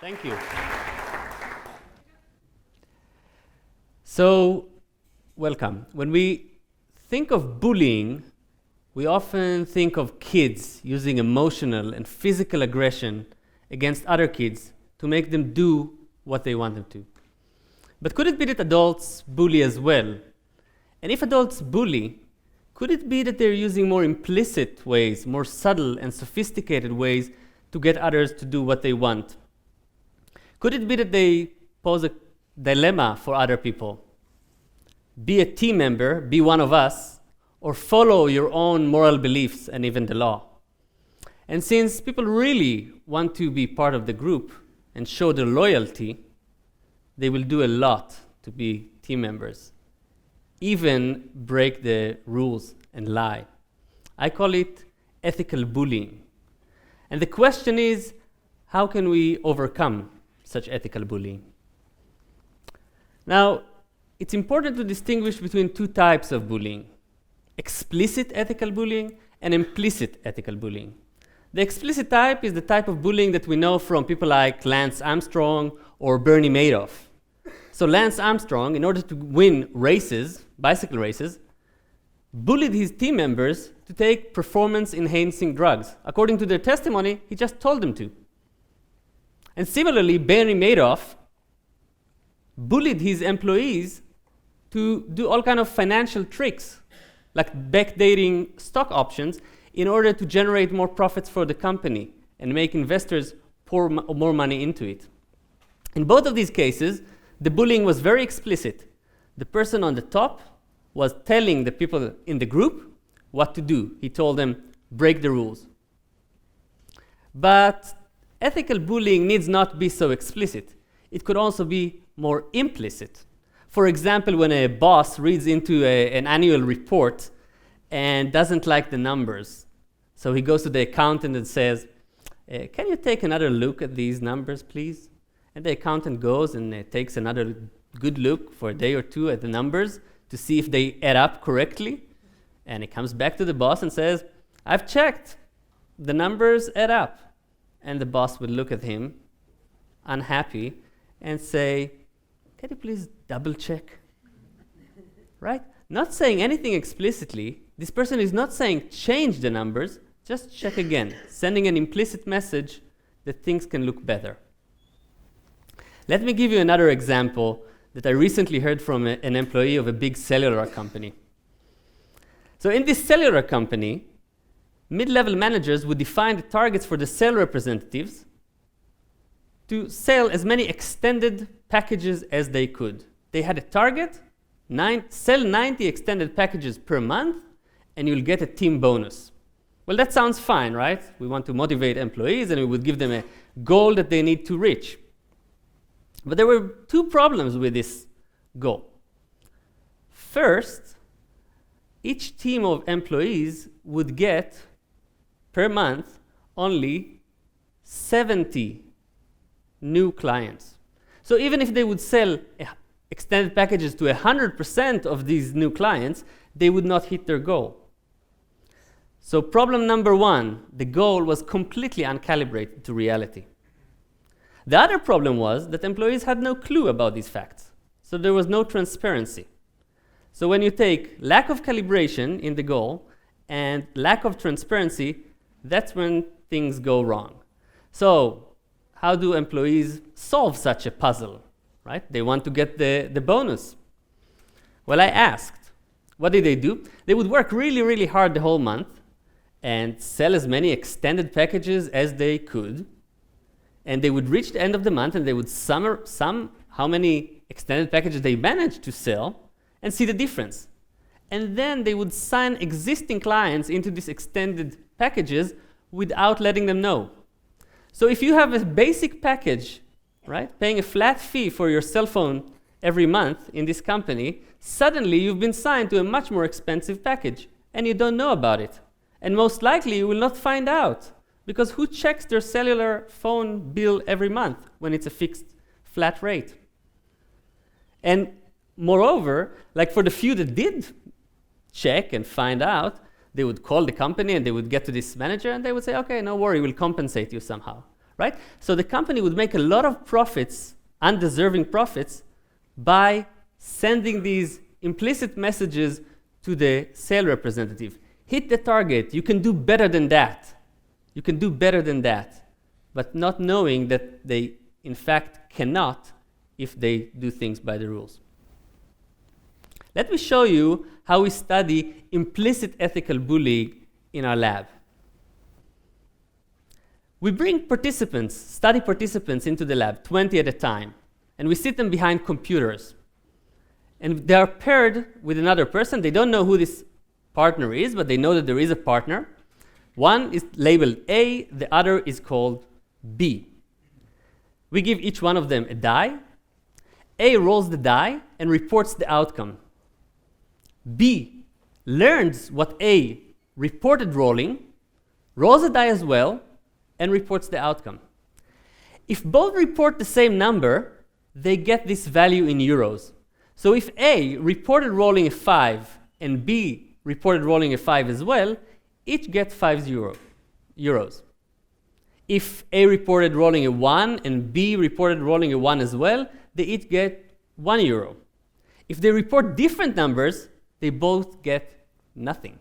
Thank you. So, welcome. When we think of bullying, we often think of kids using emotional and physical aggression against other kids to make them do what they want them to. But could it be that adults bully as well? And if adults bully, could it be that they're using more implicit ways, more subtle and sophisticated ways to get others to do what they want? Could it be that they pose a dilemma for other people? Be a team member, be one of us, or follow your own moral beliefs and even the law. And since people really want to be part of the group and show their loyalty, they will do a lot to be team members, even break the rules and lie. I call it ethical bullying. And the question is, how can we overcome such ethical bullying? Now, it's important to distinguish between two types of bullying: explicit ethical bullying and implicit ethical bullying. The explicit type is the type of bullying that we know from people like Lance Armstrong or Bernie Madoff. So Lance Armstrong, in order to win races, bicycle races, bullied his team members to take performance-enhancing drugs. According to their testimony, he just told them to. And similarly, Bernie Madoff bullied his employees to do all kinds of financial tricks, like backdating stock options, in order to generate more profits for the company and make investors pour more money into it. In both of these cases, the bullying was very explicit. The person on the top was telling the people in the group what to do. He told them, break the rules. But ethical bullying needs not be so explicit. It could also be more implicit. For example, when a boss reads into an annual report and doesn't like the numbers, so he goes to the accountant and says, can you take another look at these numbers, please? And the accountant goes and takes another good look for a day or two at the numbers to see if they add up correctly. And he comes back to the boss and says, I've checked. The numbers add up. And the boss would look at him, unhappy, and say, can you please double check? Right? Not saying anything explicitly. This person is not saying change the numbers, just check again, sending an implicit message that things can look better. Let me give you another example that I recently heard from an employee of a big cellular company. So in this cellular company, mid-level managers would define the targets for the sales representatives to sell as many extended packages as they could. They had a target, sell 90 extended packages per month, and you'll get a team bonus. Well, that sounds fine, right? We want to motivate employees, and we would give them a goal that they need to reach. But there were two problems with this goal. First, each team of employees would get, per month, only 70 new clients. So even if they would sell extended packages to 100% of these new clients, they would not hit their goal. So problem number one, the goal was completely uncalibrated to reality. The other problem was that employees had no clue about these facts. So there was no transparency. So when you take lack of calibration in the goal and lack of transparency, that's when things go wrong. So how do employees solve such a puzzle, right? They want to get the bonus. Well, I asked, what did they do? They would work really, really hard the whole month and sell as many extended packages as they could. And they would reach the end of the month and they would sum how many extended packages they managed to sell and see the difference. And then they would sign existing clients into these extended packages without letting them know. So if you have a basic package, right, paying a flat fee for your cell phone every month in this company, suddenly you've been signed to a much more expensive package and you don't know about it. And most likely you will not find out, because who checks their cellular phone bill every month when it's a fixed flat rate? And moreover, like for the few that did check and find out, they would call the company and they would get to this manager and they would say, okay, no worry, we'll compensate you somehow. right? So the company would make a lot of profits, undeserving profits, by sending these implicit messages to the sales representative. Hit the target. You can do better than that. You can do better than that. But not knowing that they, in fact, cannot if they do things by the rules. Let me show you how we study implicit ethical bullying in our lab. We bring participants, study participants into the lab, 20 at a time, and we sit them behind computers. And they are paired with another person. They don't know who this partner is, but they know that there is a partner. One is labeled A, the other is called B. We give each one of them a die. A rolls the die and reports the outcome. B learns what A reported rolling, rolls a die as well, and reports the outcome. If both report the same number, they get this value in euros. So if A reported rolling a 5 and B reported rolling a 5 as well, each get 5 euros. If A reported rolling a 1 and B reported rolling a 1 as well, they each get 1 euro. If they report different numbers, they both get nothing.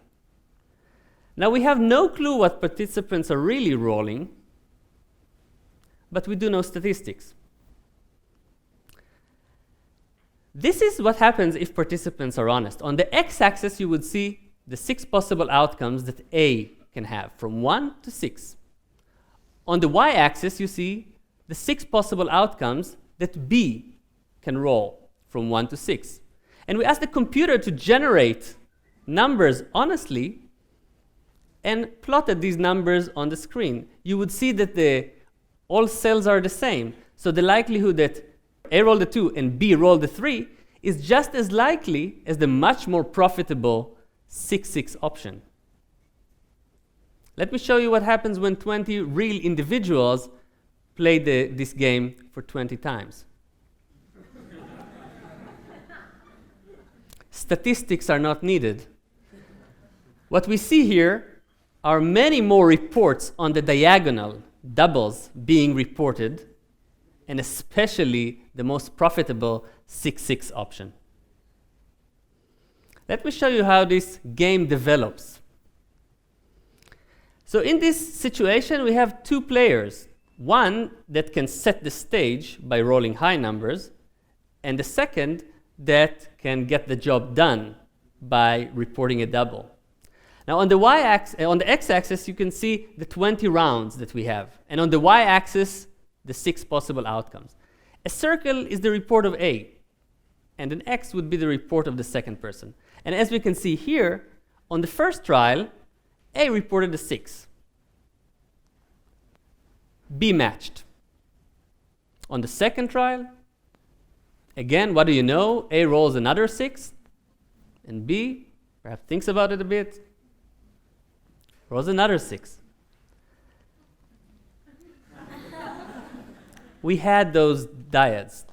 Now we have no clue what participants are really rolling, but we do know statistics. This is what happens if participants are honest. On the x-axis, you would see the 6 possible outcomes that A can have, from 1 to 6. On the y-axis, you see the 6 possible outcomes that B can roll, from 1 to 6. And we ask the computer to generate numbers honestly and plotted these numbers on the screen. You would see that all cells are the same. So the likelihood that A rolled a 2 and B rolled a 3 is just as likely as the much more profitable 6-6 option. Let me show you what happens when 20 real individuals play this game for 20 times. Statistics are not needed. What we see here are many more reports on the diagonal, doubles, being reported, and especially the most profitable 6-6 option. Let me show you how this game develops. So in this situation, we have 2 players. One that can set the stage by rolling high numbers, and the second that can get the job done by reporting a double. Now on the x-axis, you can see the 20 rounds that we have, and on the y-axis, the 6 possible outcomes. A circle is the report of A, and an X would be the report of the second person. And as we can see here, on the first trial, A reported a 6. B matched. On the second trial, again, what do you know? A rolls another 6, and B, perhaps thinks about it a bit, rolls another 6. We had those dyads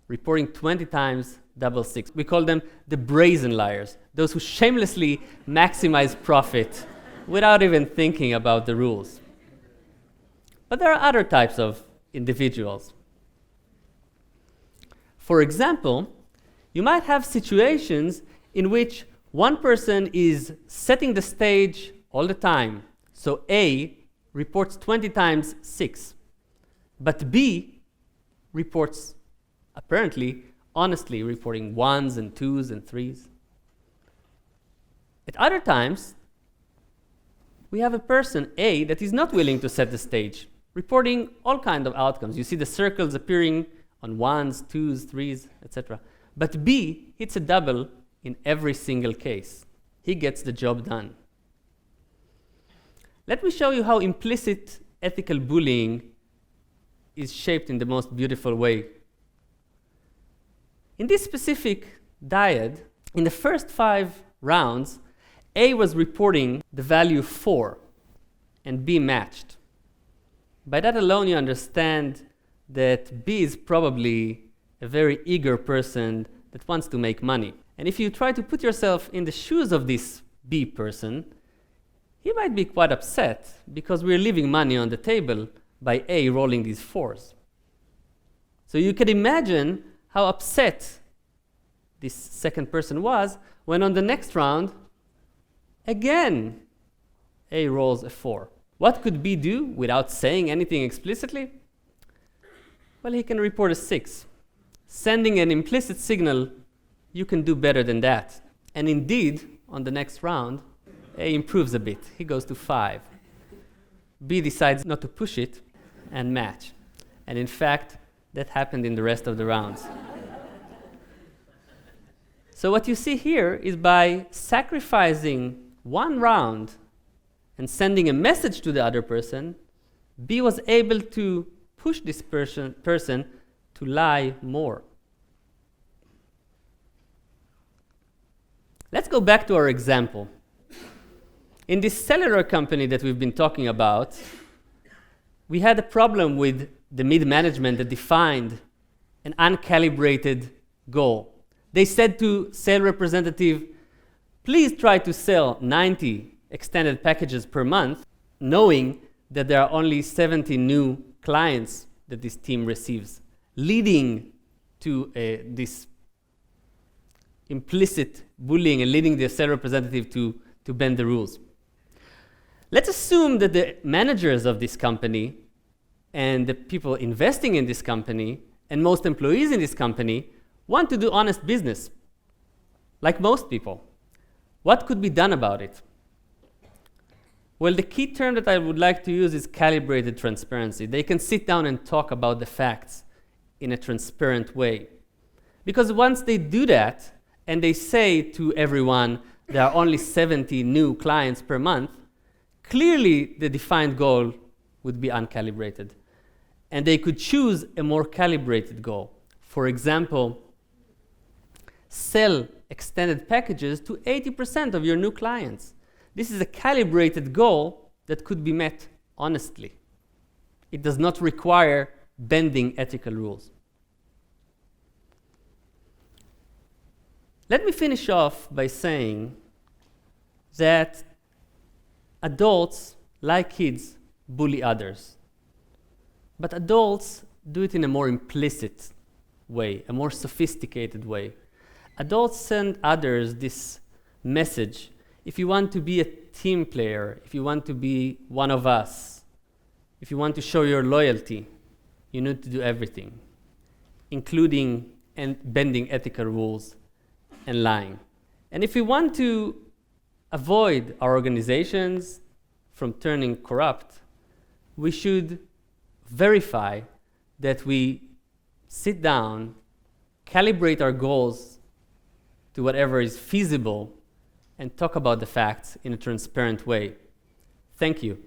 reporting 20 times double 6. We call them the Brazen Liars, those who shamelessly maximize profit without even thinking about the rules. But there are other types of individuals. For example, you might have situations in which one person is setting the stage all the time. So A reports 20 times 6, but B reports, apparently, honestly reporting 1s and 2s and 3s. At other times, we have a person, A, that is not willing to set the stage, reporting all kinds of outcomes. You see the circles appearing on 1s, 2s, 3s, etc. But B hits a double in every single case. He gets the job done. Let me show you how implicit ethical bullying is shaped in the most beautiful way. In this specific dyad, in the first 5 rounds, A was reporting the value 4, and B matched. By that alone, you understand that B is probably a very eager person that wants to make money. And if you try to put yourself in the shoes of this B person, he might be quite upset because we're leaving money on the table, by A rolling these 4s. So you can imagine how upset this second person was when on the next round, again, A rolls a 4. What could B do without saying anything explicitly? Well, he can report a 6, sending an implicit signal, you can do better than that. And indeed, on the next round, A improves a bit. He goes to 5. B decides not to push it and match. And in fact, that happened in the rest of the rounds. So what you see here is by sacrificing one round and sending a message to the other person, B was able to push this person to lie more. Let's go back to our example. In this cellular company that we've been talking about, we had a problem with the mid-management that defined an uncalibrated goal. They said to sales representative, please try to sell 90 extended packages per month, knowing that there are only 70 new clients that this team receives, leading to this implicit bullying and leading the sales representative to bend the rules. Let's assume that the managers of this company and the people investing in this company and most employees in this company want to do honest business, like most people. What could be done about it? Well, the key term that I would like to use is calibrated transparency. They can sit down and talk about the facts in a transparent way. Because once they do that, and they say to everyone there are only 70 new clients per month, clearly the defined goal would be uncalibrated. And they could choose a more calibrated goal. For example, sell extended packages to 80% of your new clients. This is a calibrated goal that could be met honestly. It does not require bending ethical rules. Let me finish off by saying that adults, like kids, bully others. But adults do it in a more implicit way, a more sophisticated way. Adults send others this message. If you want to be a team player, if you want to be one of us, if you want to show your loyalty, you need to do everything, including bending ethical rules and lying. And if we want to avoid our organizations from turning corrupt, we should verify that we sit down, calibrate our goals to whatever is feasible, and talk about the facts in a transparent way. Thank you.